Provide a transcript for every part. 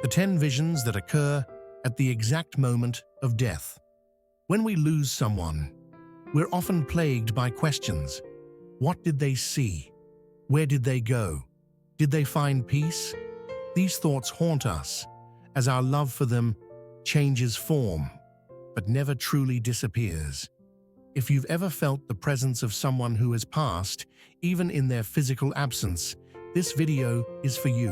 10 visions that occur at the exact moment of death. When we lose someone, we're often plagued by questions. What did they see? Where did they go? Did they find peace? These thoughts haunt us as our love for them changes form, but never truly disappears. If you've ever felt the presence of someone who has passed, even in their physical absence, this video is for you.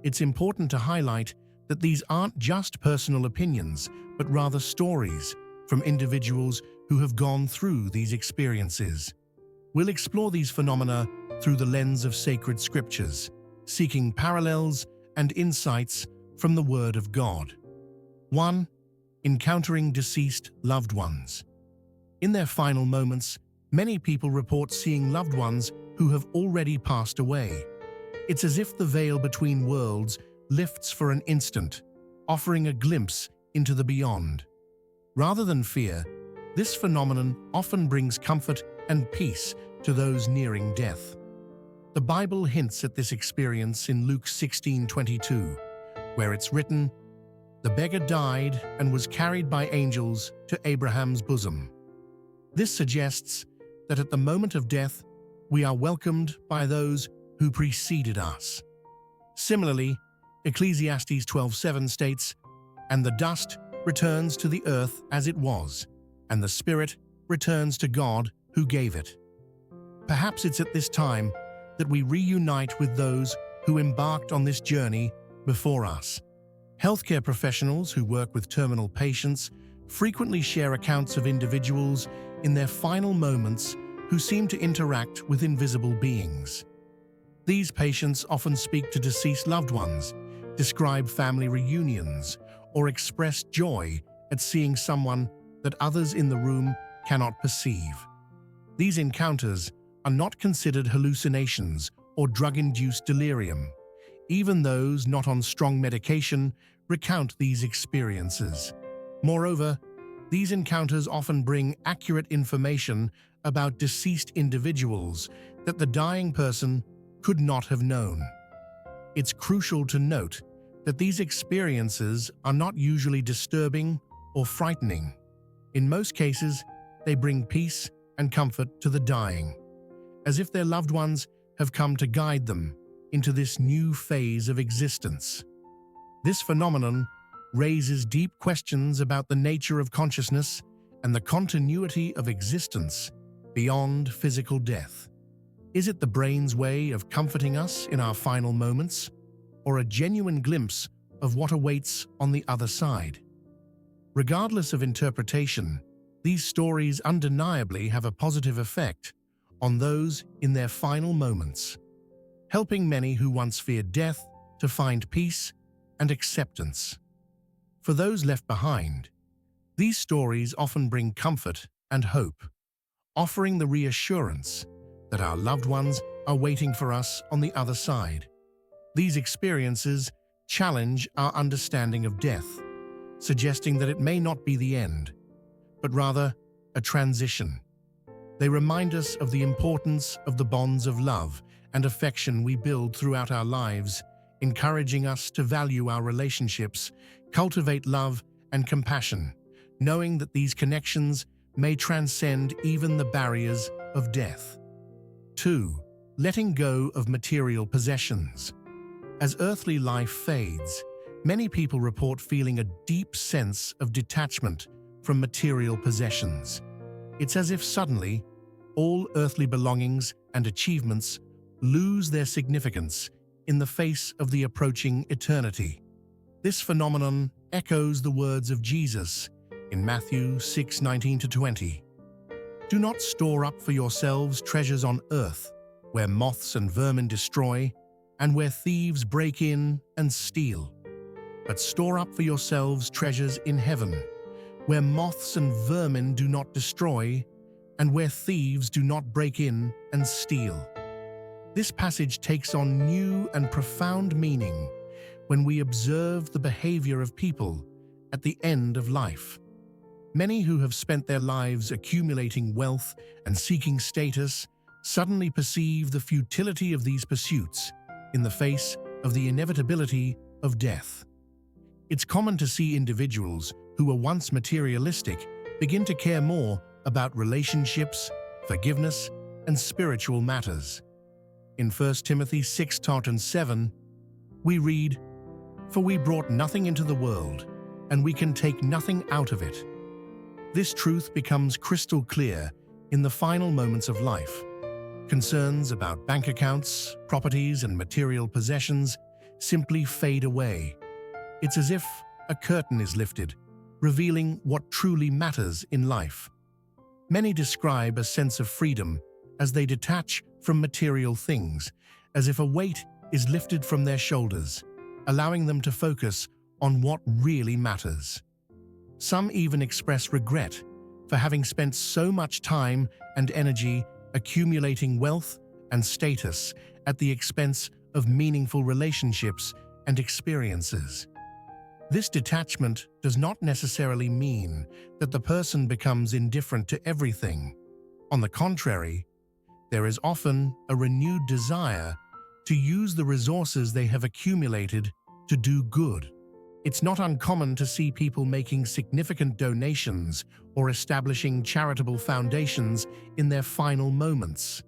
It's important to highlight that these aren't just personal opinions, but rather stories from individuals who have gone through these experiences. We'll explore these phenomena through the lens of sacred scriptures, seeking parallels and insights from the Word of God. 1. Encountering deceased loved ones. In their final moments, many people report seeing loved ones who have already passed away. It's as if the veil between worlds lifts for an instant, offering a glimpse into the beyond. Rather than fear, this phenomenon often brings comfort and peace to those nearing death. The Bible hints at this experience in Luke 16:22, where it's written, "The beggar died and was carried by angels to Abraham's bosom." This suggests that at the moment of death, we are welcomed by those who preceded us. Similarly, Ecclesiastes 12:7 states, "And the dust returns to the earth as it was, and the spirit returns to God who gave it." Perhaps it's at this time that we reunite with those who embarked on this journey before us. Healthcare professionals who work with terminal patients frequently share accounts of individuals in their final moments who seem to interact with invisible beings. These patients often speak to deceased loved ones, describe family reunions, or express joy at seeing someone that others in the room cannot perceive. These encounters are not considered hallucinations or drug-induced delirium. Even those not on strong medication recount these experiences. Moreover, these encounters often bring accurate information about deceased individuals that the dying person could not have known. It's crucial to note that these experiences are not usually disturbing or frightening. In most cases, they bring peace and comfort to the dying, as if their loved ones have come to guide them into this new phase of existence. This phenomenon raises deep questions about the nature of consciousness and the continuity of existence beyond physical death. Is it the brain's way of comforting us in our final moments, or a genuine glimpse of what awaits on the other side? Regardless of interpretation, these stories undeniably have a positive effect on those in their final moments, helping many who once feared death to find peace and acceptance. For those left behind, these stories often bring comfort and hope, offering the reassurance that our loved ones are waiting for us on the other side. These experiences challenge our understanding of death, suggesting that it may not be the end, but rather a transition. They remind us of the importance of the bonds of love and affection we build throughout our lives, encouraging us to value our relationships, cultivate love and compassion, knowing that these connections may transcend even the barriers of death. 2. Letting go of material possessions. As earthly life fades, many people report feeling a deep sense of detachment from material possessions. It's as if suddenly, all earthly belongings and achievements lose their significance in the face of the approaching eternity. This phenomenon echoes the words of Jesus in Matthew 6:19-20. "Do not store up for yourselves treasures on earth, where moths and vermin destroy, and where thieves break in and steal. But store up for yourselves treasures in heaven, where moths and vermin do not destroy, and where thieves do not break in and steal." This passage takes on new and profound meaning when we observe the behavior of people at the end of life. Many who have spent their lives accumulating wealth and seeking status suddenly perceive the futility of these pursuits in the face of the inevitability of death. It's common to see individuals who were once materialistic begin to care more about relationships, forgiveness, and spiritual matters. In 1 Timothy 6:7, we read, "For we brought nothing into the world, and we can take nothing out of it." This truth becomes crystal clear in the final moments of life. Concerns about bank accounts, properties, and material possessions simply fade away. It's as if a curtain is lifted, revealing what truly matters in life. Many describe a sense of freedom as they detach from material things, as if a weight is lifted from their shoulders, allowing them to focus on what really matters. Some even express regret for having spent so much time and energy accumulating wealth and status at the expense of meaningful relationships and experiences. This detachment does not necessarily mean that the person becomes indifferent to everything. On the contrary, there is often a renewed desire to use the resources they have accumulated to do good. It's not uncommon to see people making significant donations or establishing charitable foundations in their final moments.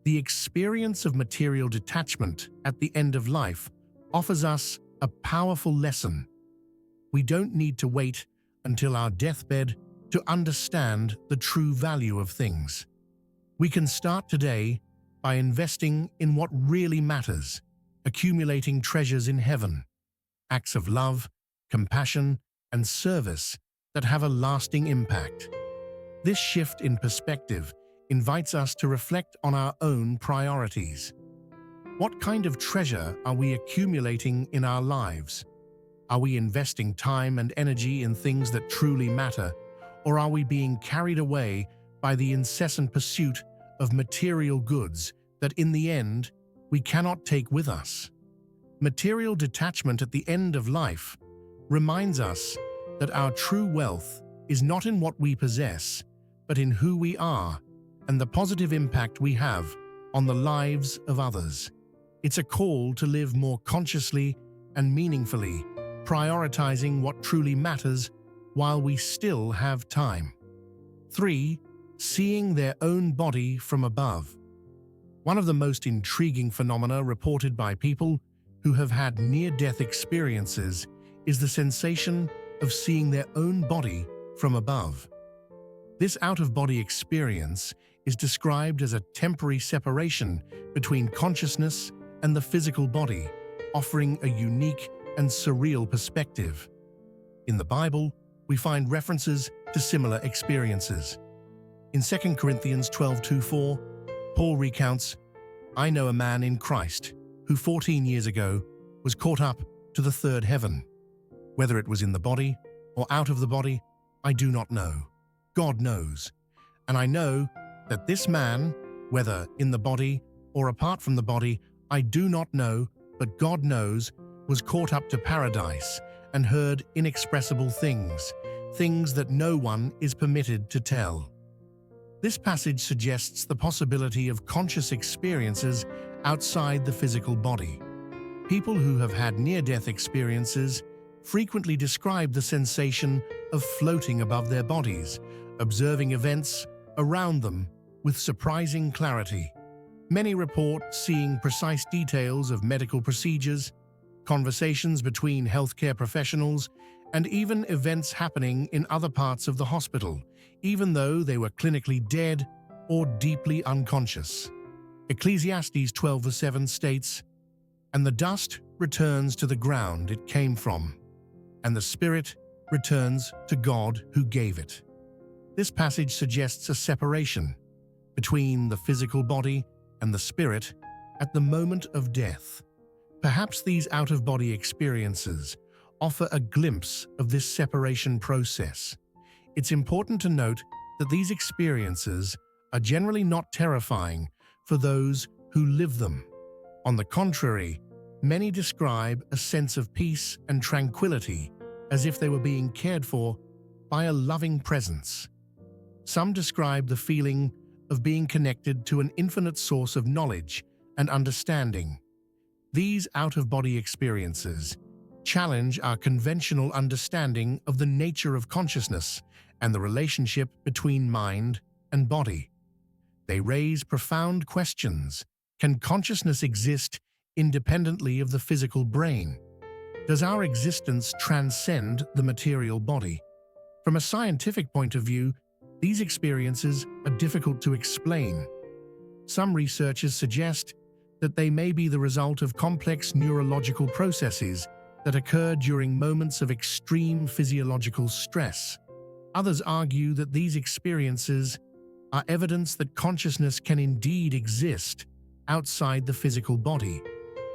The experience of material detachment at the end of life offers us a powerful lesson. We don't need to wait until our deathbed to understand the true value of things. We can start today by investing in what really matters, accumulating treasures in heaven, acts of love, compassion, and service that have a lasting impact. This shift in perspective invites us to reflect on our own priorities. What kind of treasure are we accumulating in our lives? Are we investing time and energy in things that truly matter, or are we being carried away by the incessant pursuit of material goods that in the end we cannot take with us? Material detachment at the end of life reminds us that our true wealth is not in what we possess, but in who we are and the positive impact we have on the lives of others. It's a call to live more consciously and meaningfully, prioritizing what truly matters while we still have time. 3. Seeing their own body from above. One of the most intriguing phenomena reported by people who have had near-death experiences is the sensation of seeing their own body from above. This out-of-body experience is described as a temporary separation between consciousness and the physical body, offering a unique and surreal perspective. In the Bible, we find references to similar experiences. In 2 Corinthians 12:4, Paul recounts, "I know a man in Christ who 14 years ago was caught up to the third heaven. Whether it was in the body or out of the body, I do not know. God knows. And I know that this man, whether in the body or apart from the body, I do not know, but God knows, was caught up to paradise and heard inexpressible things, things that no one is permitted to tell." This passage suggests the possibility of conscious experiences outside the physical body. People who have had near-death experiences frequently describe the sensation of floating above their bodies, observing events around them with surprising clarity. Many report seeing precise details of medical procedures, conversations between healthcare professionals, and even events happening in other parts of the hospital, even though they were clinically dead or deeply unconscious. Ecclesiastes 12:7 states, "And the dust returns to the ground it came from, and the spirit returns to God who gave it." This passage suggests a separation between the physical body and the spirit at the moment of death. Perhaps these out-of-body experiences offer a glimpse of this separation process. It's important to note that these experiences are generally not terrifying for those who live them. On the contrary, many describe a sense of peace and tranquility as if they were being cared for by a loving presence. Some describe the feeling of being connected to an infinite source of knowledge and understanding. These out-of-body experiences challenge our conventional understanding of the nature of consciousness and the relationship between mind and body. They raise profound questions. Can consciousness exist independently of the physical brain? Does our existence transcend the material body? From a scientific point of view, these experiences are difficult to explain. Some researchers suggest that they may be the result of complex neurological processes that occur during moments of extreme physiological stress. Others argue that these experiences are evidence that consciousness can indeed exist outside the physical body.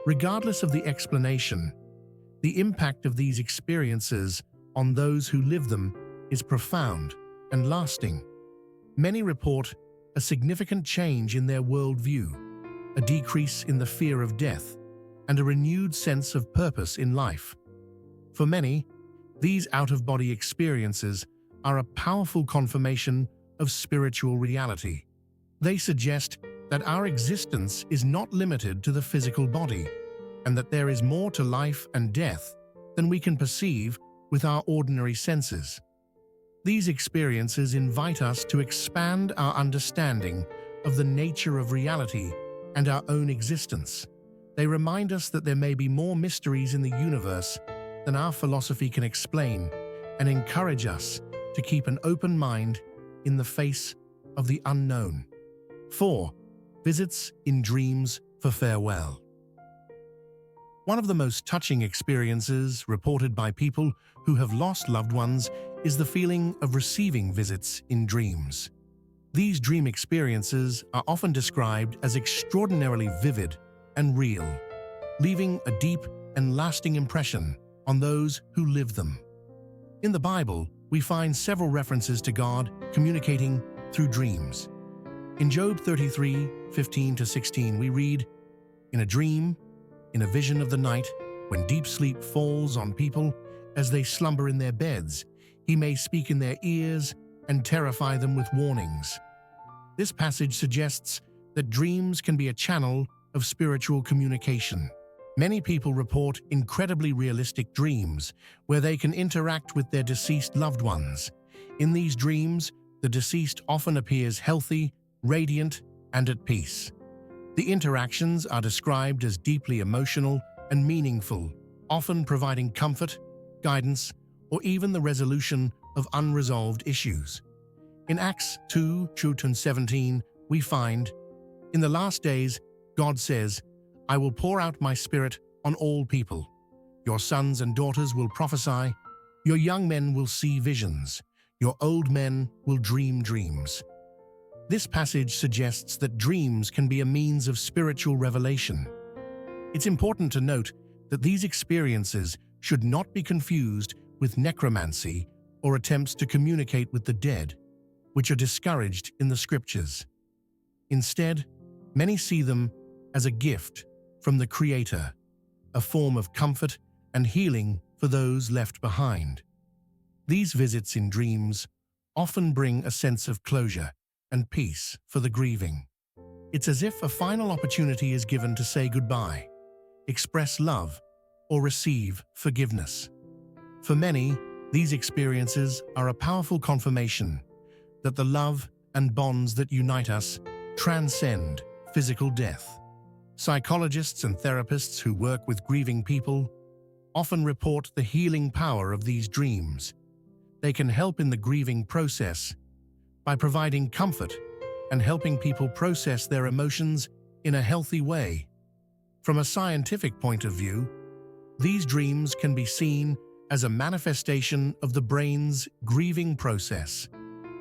Regardless of the explanation, the impact of these experiences on those who live them is profound and lasting. Many report a significant change in their worldview, a decrease in the fear of death, and a renewed sense of purpose in life. For many, these out-of-body experiences are a powerful confirmation of spiritual reality. They suggest that our existence is not limited to the physical body, and that there is more to life and death than we can perceive with our ordinary senses. These experiences invite us to expand our understanding of the nature of reality and our own existence. They remind us that there may be more mysteries in the universe than our philosophy can explain, and encourage us to keep an open mind in the face of the unknown. 4. Visits in dreams for farewell. One of the most touching experiences reported by people who have lost loved ones is the feeling of receiving visits in dreams. These dream experiences are often described as extraordinarily vivid and real, leaving a deep and lasting impression on those who live them. In the Bible, we find several references to God communicating through dreams. In Job 33:15-16, we read, "In a dream, in a vision of the night, when deep sleep falls on people as they slumber in their beds, he may speak in their ears and terrify them with warnings." This passage suggests that dreams can be a channel of spiritual communication. Many people report incredibly realistic dreams where they can interact with their deceased loved ones. In these dreams, the deceased often appears healthy, radiant, and at peace. The interactions are described as deeply emotional and meaningful, often providing comfort, guidance, or even the resolution of unresolved issues. In Acts 2:17, we find, "In the last days, God says, I will pour out my Spirit on all people. Your sons and daughters will prophesy, your young men will see visions, your old men will dream dreams." This passage suggests that dreams can be a means of spiritual revelation. It's important to note that these experiences should not be confused with necromancy or attempts to communicate with the dead, which are discouraged in the scriptures. Instead, many see them as a gift from the Creator, a form of comfort and healing for those left behind. These visits in dreams often bring a sense of closure and peace for the grieving. It's as if a final opportunity is given to say goodbye, express love, or receive forgiveness. For many, these experiences are a powerful confirmation that the love and bonds that unite us transcend physical death. Psychologists and therapists who work with grieving people often report the healing power of these dreams. They can help in the grieving process by providing comfort and helping people process their emotions in a healthy way. From a scientific point of view, these dreams can be seen as a manifestation of the brain's grieving process,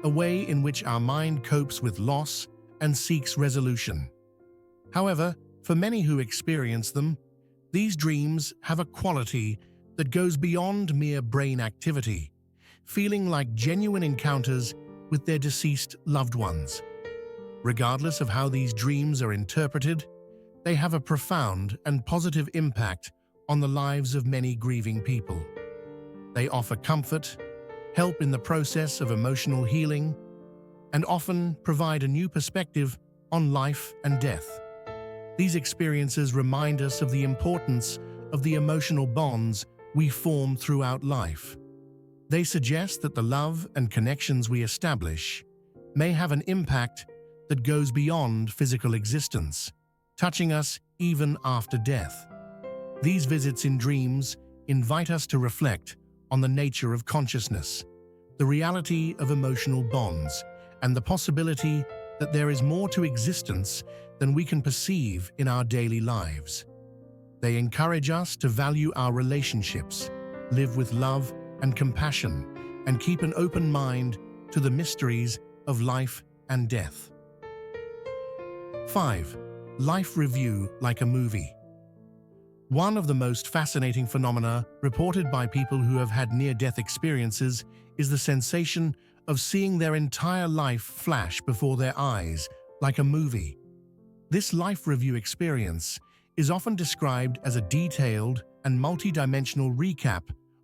a way in which our mind copes with loss and seeks resolution. However, for many who experience them, these dreams have a quality that goes beyond mere brain activity, feeling like genuine encounters with their deceased loved ones. Regardless of how these dreams are interpreted, they have a profound and positive impact on the lives of many grieving people. They offer comfort, help in the process of emotional healing, and often provide a new perspective on life and death. These experiences remind us of the importance of the emotional bonds we form throughout life. They suggest that the love and connections we establish may have an impact that goes beyond physical existence, touching us even after death. These visits in dreams invite us to reflect on the nature of consciousness, the reality of emotional bonds, and the possibility that there is more to existence than we can perceive in our daily lives. They encourage us to value our relationships, live with love and compassion, and keep an open mind to the mysteries of life and death. 5. Life review like a movie. One of the most fascinating phenomena reported by people who have had near-death experiences is the sensation of seeing their entire life flash before their eyes, like a movie. This life review experience is often described as a detailed and multidimensional recap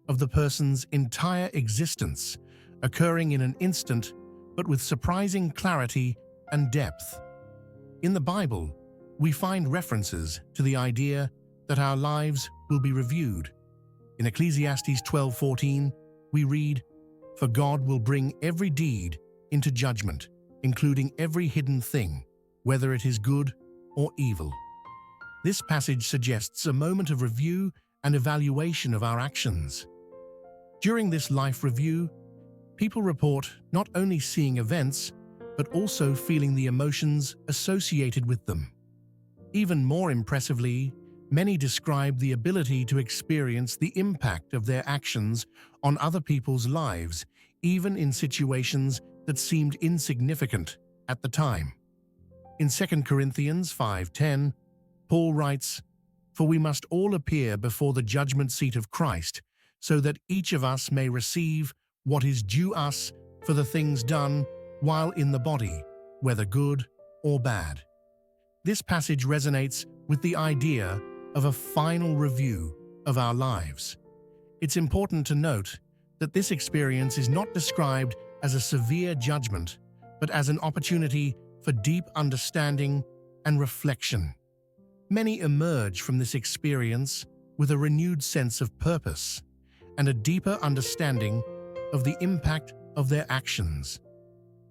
of the person's entire existence, occurring in an instant, but with surprising clarity and depth. In the Bible, we find references to the idea that our lives will be reviewed. In Ecclesiastes 12:14, we read, "For God will bring every deed into judgment, including every hidden thing, whether it is good or evil." This passage suggests a moment of review and evaluation of our actions. During this life review, people report not only seeing events, but also feeling the emotions associated with them. Even more impressively, many describe the ability to experience the impact of their actions on other people's lives, even in situations that seemed insignificant at the time. In 2 Corinthians 5:10, Paul writes, "For we must all appear before the judgment seat of Christ, so that each of us may receive what is due us for the things done while in the body, whether good or bad." This passage resonates with the idea of a final review of our lives. It's important to note that this experience is not described as a severe judgment, but as an opportunity for deep understanding and reflection. Many emerge from this experience with a renewed sense of purpose and a deeper understanding of the impact of their actions.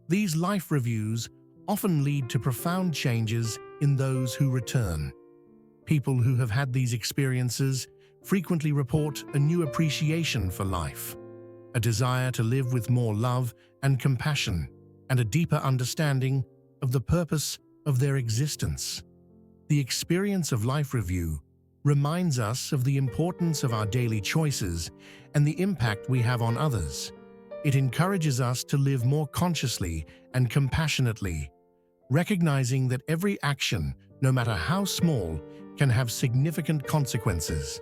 These life reviews often lead to profound changes in those who return. People who have had these experiences frequently report a new appreciation for life, a desire to live with more love and compassion, and a deeper understanding of the purpose of their existence. The experience of life review reminds us of the importance of our daily choices and the impact we have on others. It encourages us to live more consciously and compassionately, recognizing that every action, no matter how small, can have significant consequences.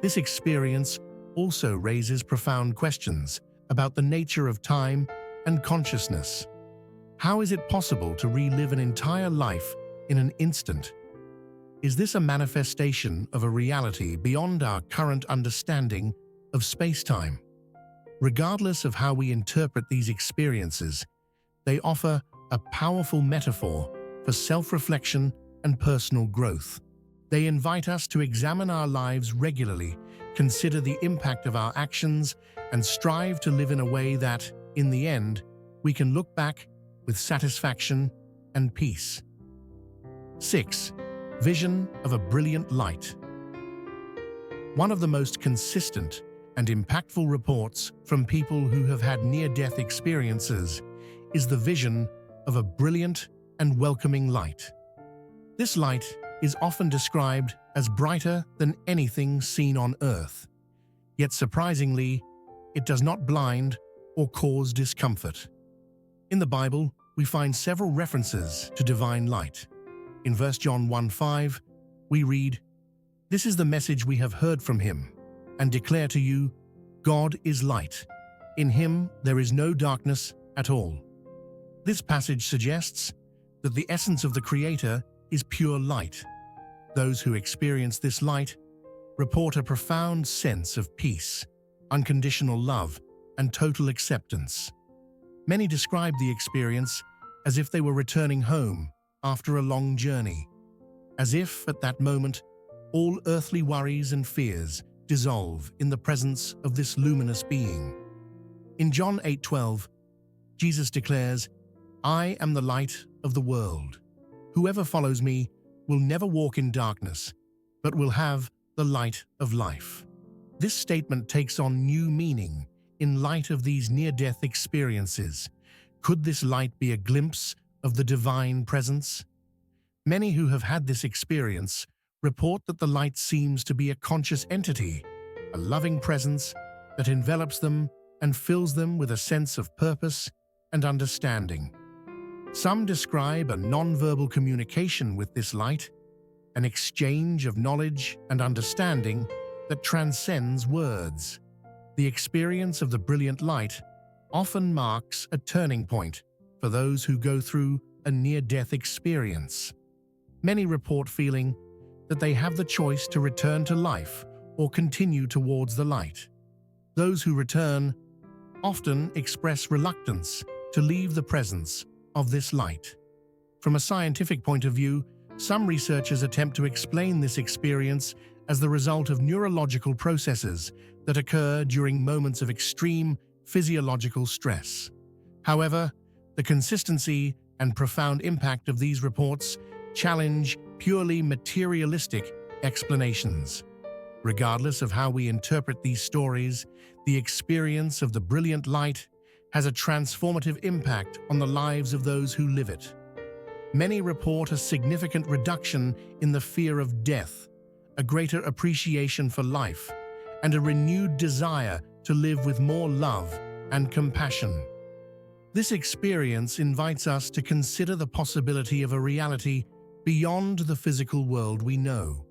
This experience also raises profound questions about the nature of time and consciousness. How is it possible to relive an entire life in an instant? Is this a manifestation of a reality beyond our current understanding of space-time? Regardless of how we interpret these experiences, they offer a powerful metaphor for self-reflection and personal growth. They invite us to examine our lives regularly, consider the impact of our actions, and strive to live in a way that, in the end, we can look back with satisfaction and peace. 6. Vision of a brilliant light. One of the most consistent and impactful reports from people who have had near-death experiences is the vision of a brilliant and welcoming light. This light is often described as brighter than anything seen on Earth. Yet surprisingly, it does not blind or cause discomfort. In the Bible, we find several references to divine light. In 1 John 1:5, we read, "This is the message we have heard from him, and declare to you, God is light. In him there is no darkness at all." This passage suggests that the essence of the Creator is pure light. Those who experience this light report a profound sense of peace, unconditional love, and total acceptance. Many describe the experience as if they were returning home after a long journey, as if, at that moment, all earthly worries and fears dissolve in the presence of this luminous being. In John 8:12, Jesus declares, "I am the light of the world. Whoever follows me will never walk in darkness, but will have the light of life." This statement takes on new meaning in light of these near-death experiences. Could this light be a glimpse of the divine presence? Many who have had this experience report that the light seems to be a conscious entity, a loving presence that envelops them and fills them with a sense of purpose and understanding. Some describe a non-verbal communication with this light, an exchange of knowledge and understanding that transcends words. The experience of the brilliant light often marks a turning point for those who go through a near-death experience. Many report feeling that they have the choice to return to life or continue towards the light. Those who return often express reluctance to leave the presence of this light. From a scientific point of view, some researchers attempt to explain this experience as the result of neurological processes that occur during moments of extreme physiological stress. However, the consistency and profound impact of these reports challenge purely materialistic explanations. Regardless of how we interpret these stories, the experience of the brilliant light has a transformative impact on the lives of those who live it. Many report a significant reduction in the fear of death, a greater appreciation for life, and a renewed desire to live with more love and compassion. This experience invites us to consider the possibility of a reality beyond the physical world we know.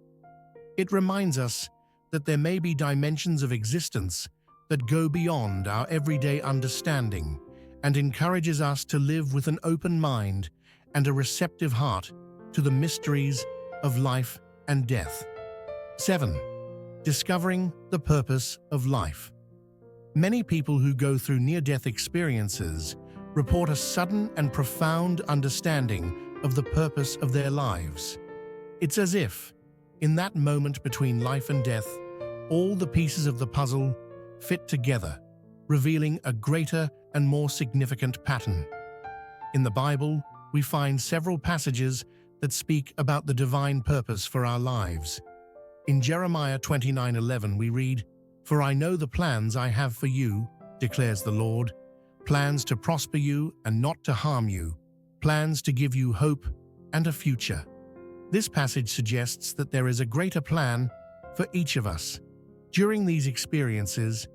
It reminds us that there may be dimensions of existence that go beyond our everyday understanding and encourages us to live with an open mind and a receptive heart to the mysteries of life and death. 7. Discovering the purpose of life. Many people who go through near-death experiences report a sudden and profound understanding of the purpose of their lives. It's as if, in that moment between life and death, all the pieces of the puzzle fit together, revealing a greater and more significant pattern. In the Bible, we find several passages that speak about the divine purpose for our lives. In Jeremiah 29:11 we read, "For I know the plans I have for you, declares the Lord, plans to prosper you and not to harm you, plans to give you hope and a future." This passage suggests that there is a greater plan for each of us. During these experiences,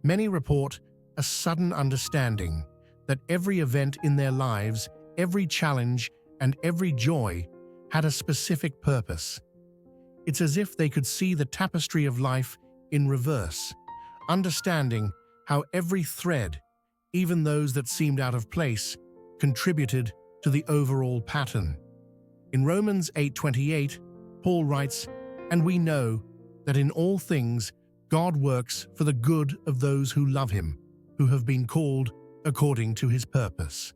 many report a sudden understanding that every event in their lives, every challenge, and every joy had a specific purpose. It's as if they could see the tapestry of life in reverse, understanding how every thread, even those that seemed out of place, contributed to the overall pattern. In Romans 8:28, Paul writes, "And we know that in all things God works for the good of those who love him, who have been called according to his purpose."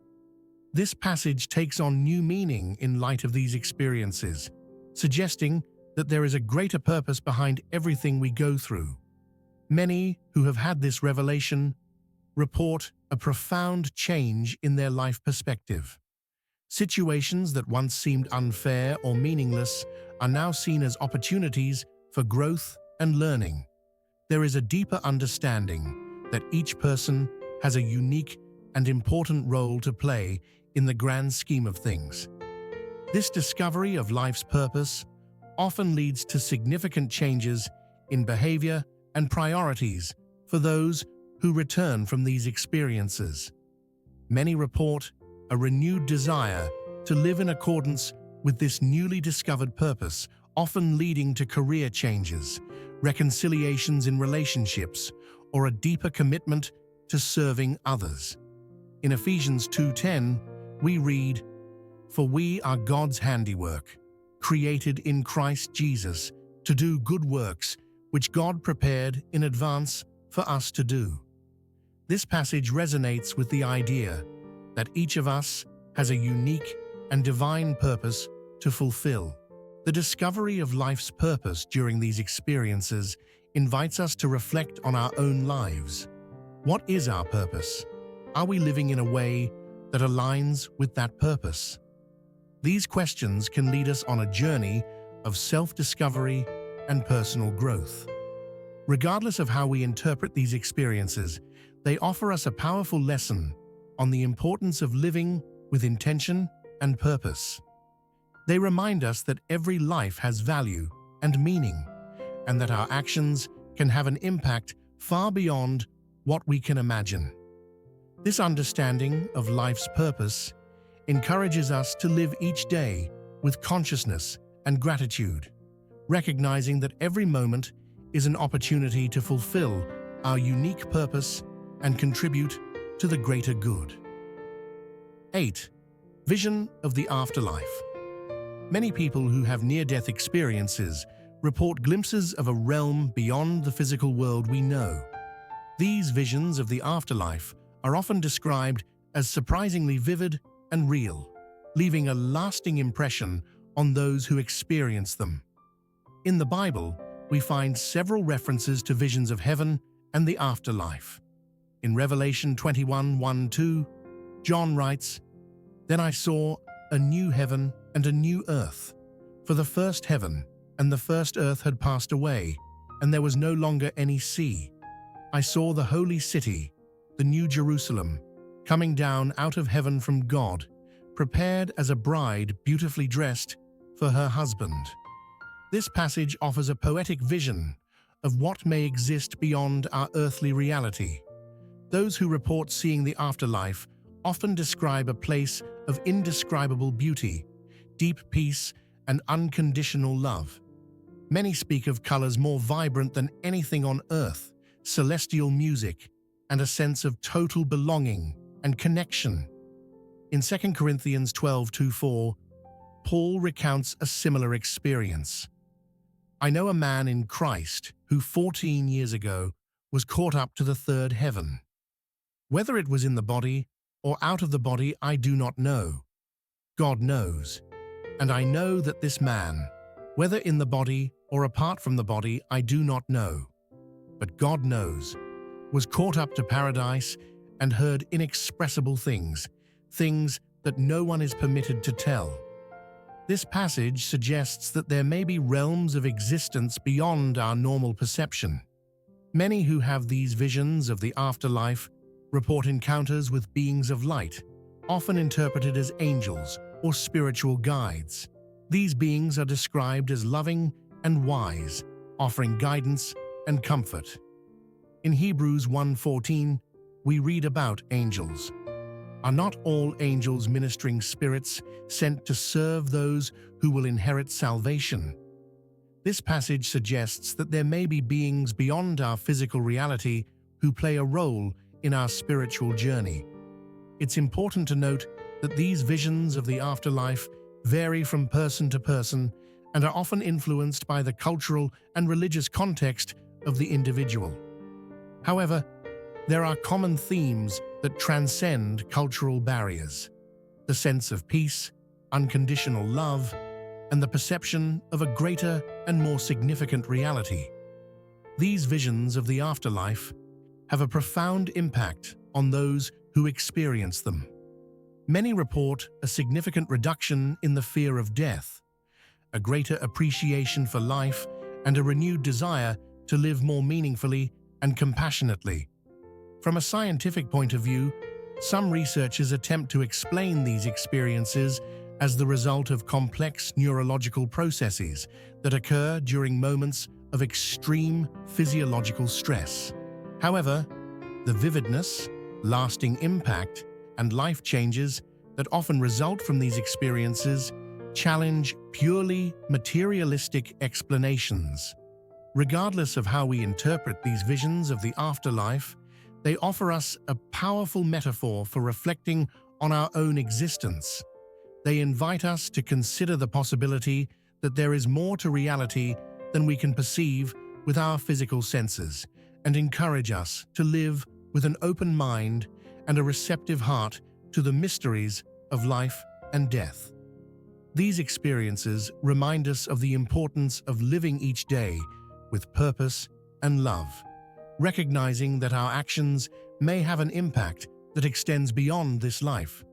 This passage takes on new meaning in light of these experiences, suggesting that there is a greater purpose behind everything we go through. Many who have had this revelation report a profound change in their life perspective. Situations that once seemed unfair or meaningless are now seen as opportunities for growth and learning. There is a deeper understanding that each person has a unique and important role to play in the grand scheme of things. This discovery of life's purpose often leads to significant changes in behavior and priorities for those who return from these experiences. Many report a renewed desire to live in accordance with this newly discovered purpose, often leading to career changes, reconciliations in relationships, or a deeper commitment to serving others. In Ephesians 2:10, we read, "For we are God's handiwork, created in Christ Jesus to do good works, which God prepared in advance for us to do." This passage resonates with the idea that each of us has a unique and divine purpose to fulfill. The discovery of life's purpose during these experiences invites us to reflect on our own lives. What is our purpose? Are we living in a way that aligns with that purpose? These questions can lead us on a journey of self-discovery and personal growth. Regardless of how we interpret these experiences, they offer us a powerful lesson on the importance of living with intention and purpose. They remind us that every life has value and meaning, and that our actions can have an impact far beyond what we can imagine. This understanding of life's purpose encourages us to live each day with consciousness and gratitude, recognizing that every moment is an opportunity to fulfill our unique purpose and contribute to the greater good. 8. Vision of the afterlife. Many people who have near-death experiences report glimpses of a realm beyond the physical world we know. These visions of the afterlife are often described as surprisingly vivid and real, leaving a lasting impression on those who experience them. In the Bible, we find several references to visions of heaven and the afterlife. In Revelation 21:1-2, John writes, "Then I saw a new heaven and a new earth, for the first heaven and the first earth had passed away, and there was no longer any sea. I saw the holy city, the new Jerusalem, coming down out of heaven from God, prepared as a bride beautifully dressed for her husband." This passage offers a poetic vision of what may exist beyond our earthly reality. Those who report seeing the afterlife often describe a place of indescribable beauty, deep peace, and unconditional love. Many speak of colors more vibrant than anything on earth, celestial music, and a sense of total belonging and connection. In 2 Corinthians 12:2-4, Paul recounts a similar experience. "I know a man in Christ who 14 years ago was caught up to the third heaven. Whether it was in the body or out of the body, I do not know. God knows. And I know that this man, whether in the body or apart from the body, I do not know. But God knows, was caught up to paradise and heard inexpressible things, things that no one is permitted to tell." This passage suggests that there may be realms of existence beyond our normal perception. Many who have these visions of the afterlife report encounters with beings of light, often interpreted as angels or spiritual guides. These beings are described as loving and wise, offering guidance and comfort. In Hebrews 1:14, we read about angels. "Are not all angels ministering spirits sent to serve those who will inherit salvation?" This passage suggests that there may be beings beyond our physical reality who play a role in our spiritual journey. It's important to note that these visions of the afterlife vary from person to person and are often influenced by the cultural and religious context of the individual. However, there are common themes that transcend cultural barriers: the sense of peace, unconditional love, and the perception of a greater and more significant reality. These visions of the afterlife have a profound impact on those who experience them. Many report a significant reduction in the fear of death, a greater appreciation for life, and a renewed desire to live more meaningfully and compassionately. From a scientific point of view, some researchers attempt to explain these experiences as the result of complex neurological processes that occur during moments of extreme physiological stress. However, the vividness, lasting impact, and life changes that often result from these experiences challenge purely materialistic explanations. Regardless of how we interpret these visions of the afterlife, they offer us a powerful metaphor for reflecting on our own existence. They invite us to consider the possibility that there is more to reality than we can perceive with our physical senses, and encourage us to live with an open mind and a receptive heart to the mysteries of life and death. These experiences remind us of the importance of living each day with purpose and love, recognizing that our actions may have an impact that extends beyond this life.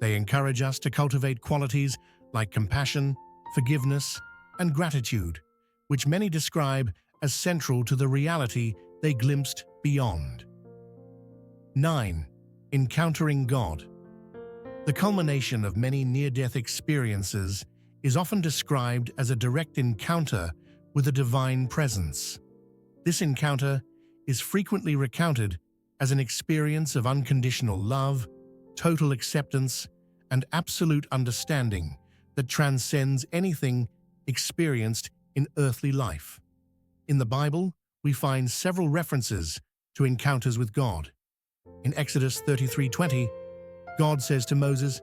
They encourage us to cultivate qualities like compassion, forgiveness, and gratitude, which many describe as central to the reality they glimpsed beyond. 9. Encountering God. The culmination of many near-death experiences is often described as a direct encounter with a divine presence. This encounter is frequently recounted as an experience of unconditional love, total acceptance, and absolute understanding that transcends anything experienced in earthly life. In the Bible, we find several references to encounters with God. In Exodus 33:20, God says to Moses,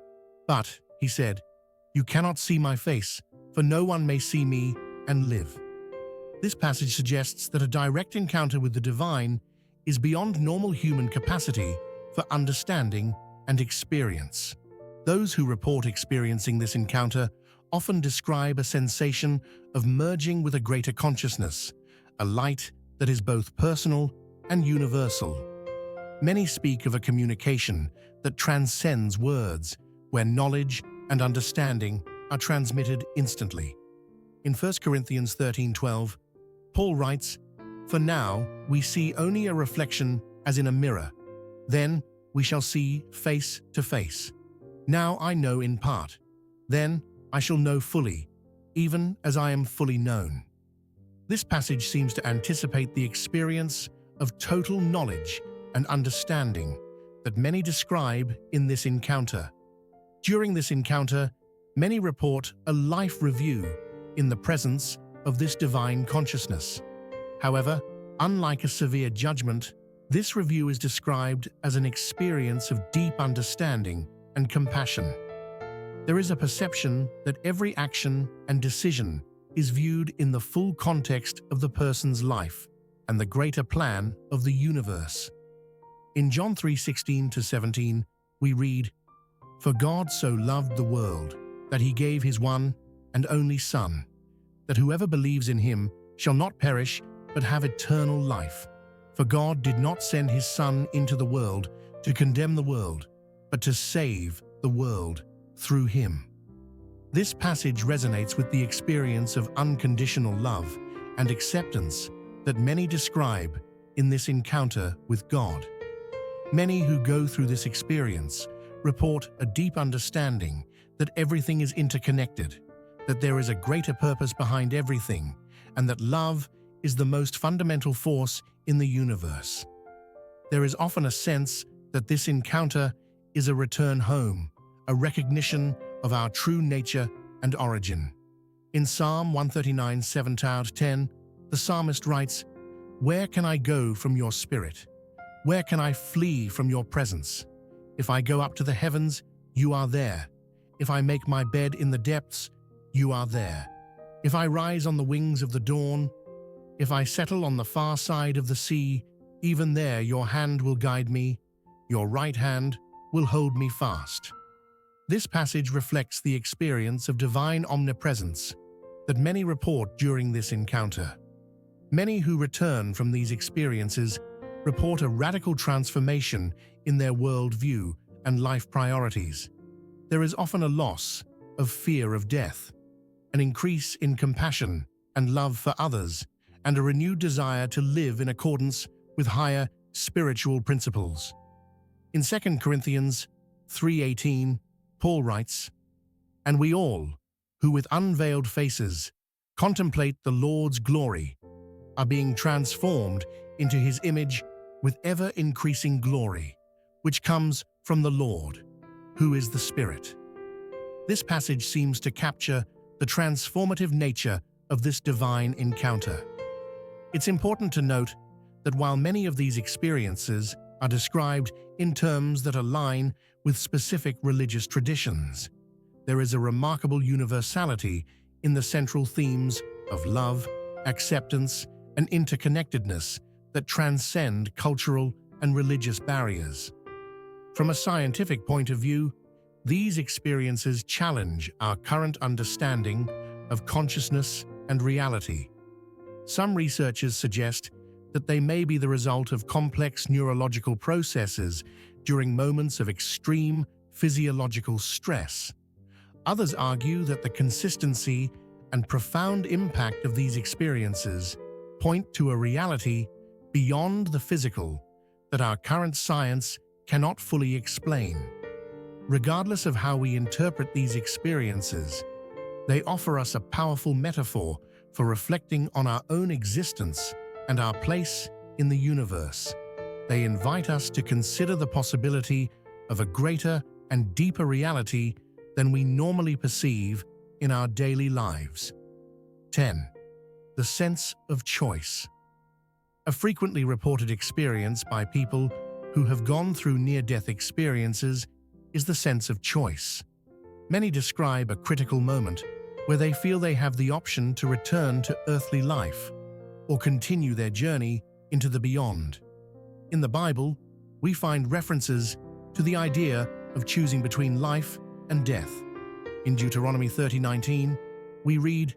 "But," he said, "you cannot see my face, for no one may see me and live." This passage suggests that a direct encounter with the divine is beyond normal human capacity for understanding and experience. Those who report experiencing this encounter often describe a sensation of merging with a greater consciousness, a light that is both personal and universal. Many speak of a communication that transcends words, where knowledge and understanding are transmitted instantly. In 1 Corinthians 13:12, Paul writes, "For now we see only a reflection as in a mirror. Then we shall see face to face. Now I know in part. Then I shall know fully, even as I am fully known." This passage seems to anticipate the experience of total knowledge and understanding that many describe in this encounter. During this encounter, many report a life review in the presence of this divine consciousness. However, unlike a severe judgment, this review is described as an experience of deep understanding and compassion. There is a perception that every action and decision is viewed in the full context of the person's life and the greater plan of the universe. In John 3:16-17, we read, "For God so loved the world that he gave his one and only Son, that whoever believes in him shall not perish but have eternal life. For God did not send his Son into the world to condemn the world, but to save the world through him." This passage resonates with the experience of unconditional love and acceptance that many describe in this encounter with God. Many who go through this experience report a deep understanding that everything is interconnected, that there is a greater purpose behind everything, and that love is the most fundamental force in the universe. There is often a sense that this encounter is a return home, a recognition of our true nature and origin. In Psalm 139:7-10, the psalmist writes, "Where can I go from your spirit? Where can I flee from your presence? If I go up to the heavens, you are there. If I make my bed in the depths, you are there. If I rise on the wings of the dawn, if I settle on the far side of the sea, even there your hand will guide me, your right hand will hold me fast." This passage reflects the experience of divine omnipresence that many report during this encounter. Many who return from these experiences report a radical transformation in their worldview and life priorities. There is often a loss of fear of death, an increase in compassion and love for others, and a renewed desire to live in accordance with higher spiritual principles. In 2 Corinthians 3:18, Paul writes, "And we all, who with unveiled faces contemplate the Lord's glory, are being transformed into his image with ever-increasing glory, which comes from the Lord, who is the Spirit." This passage seems to capture the transformative nature of this divine encounter. It's important to note that while many of these experiences are described in terms that align with specific religious traditions, there is a remarkable universality in the central themes of love, acceptance, and interconnectedness that transcend cultural and religious barriers. From a scientific point of view, these experiences challenge our current understanding of consciousness and reality. Some researchers suggest that they may be the result of complex neurological processes during moments of extreme physiological stress. Others argue that the consistency and profound impact of these experiences point to a reality beyond the physical that our current science cannot fully explain. Regardless of how we interpret these experiences, they offer us a powerful metaphor for reflecting on our own existence and our place in the universe. They invite us to consider the possibility of a greater and deeper reality than we normally perceive in our daily lives. 10. The sense of choice. A frequently reported experience by people who have gone through near-death experiences is the sense of choice. Many describe a critical moment where they feel they have the option to return to earthly life or continue their journey into the beyond. In the Bible, we find references to the idea of choosing between life and death. In Deuteronomy 30:19, we read,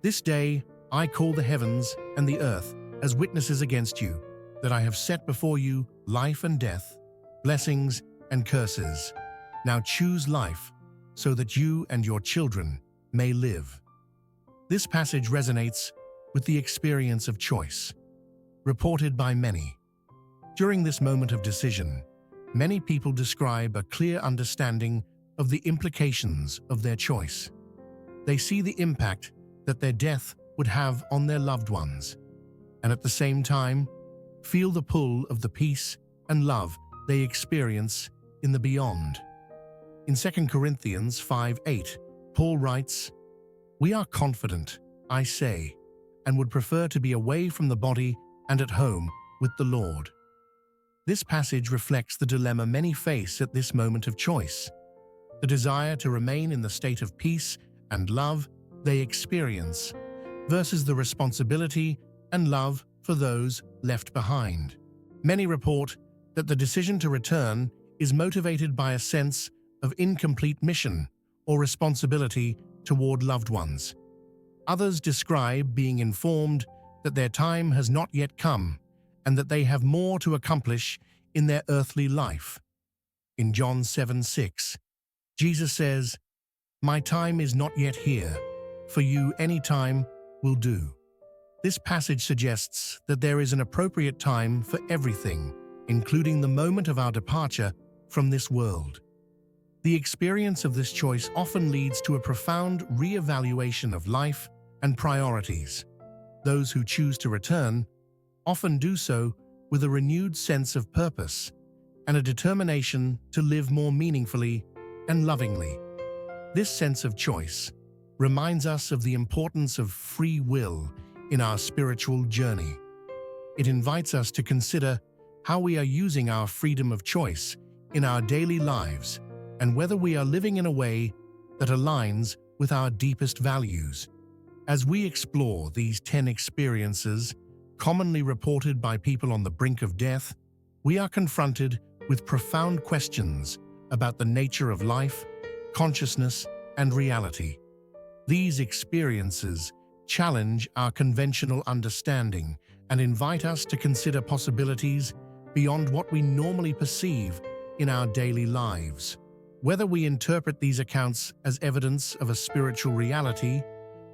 "This day I call the heavens and the earth as witnesses against you, that I have set before you life and death, blessings and curses. Now choose life, so that you and your children may live." This passage resonates with the experience of choice, reported by many. During this moment of decision, many people describe a clear understanding of the implications of their choice. They see the impact that their death would have on their loved ones, and at the same time, feel the pull of the peace and love they experience in the beyond. In 2 Corinthians 5:8, Paul writes, "We are confident, I say, and would prefer to be away from the body and at home with the Lord." This passage reflects the dilemma many face at this moment of choice: the desire to remain in the state of peace and love they experience versus the responsibility and love for those left behind. Many report that the decision to return is motivated by a sense of incomplete mission or responsibility toward loved ones. Others describe being informed that their time has not yet come and that they have more to accomplish in their earthly life. In John 7:6, Jesus says, "My time is not yet here. For you any time will do." This passage suggests that there is an appropriate time for everything, including the moment of our departure from this world. The experience of this choice often leads to a profound re-evaluation of life and priorities. Those who choose to return often do so with a renewed sense of purpose and a determination to live more meaningfully and lovingly. This sense of choice reminds us of the importance of free will in our spiritual journey. It invites us to consider how we are using our freedom of choice in our daily lives and whether we are living in a way that aligns with our deepest values. As we explore these 10 experiences, commonly reported by people on the brink of death, we are confronted with profound questions about the nature of life, consciousness, and reality. These experiences challenge our conventional understanding and invite us to consider possibilities beyond what we normally perceive in our daily lives. Whether we interpret these accounts as evidence of a spiritual reality,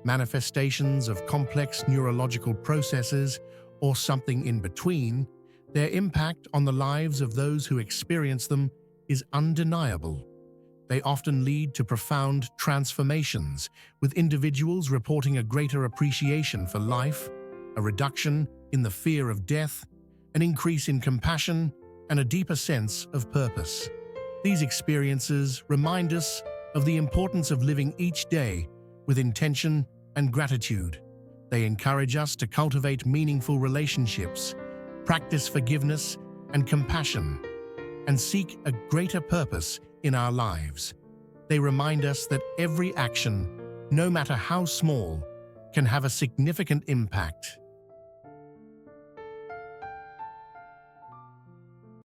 manifestations of complex neurological processes, or something in between, their impact on the lives of those who experience them is undeniable. They often lead to profound transformations, with individuals reporting a greater appreciation for life, a reduction in the fear of death, an increase in compassion, and a deeper sense of purpose. These experiences remind us of the importance of living each day with intention and gratitude. They encourage us to cultivate meaningful relationships, practice forgiveness and compassion, and seek a greater purpose in our lives. They remind us that every action, no matter how small, can have a significant impact.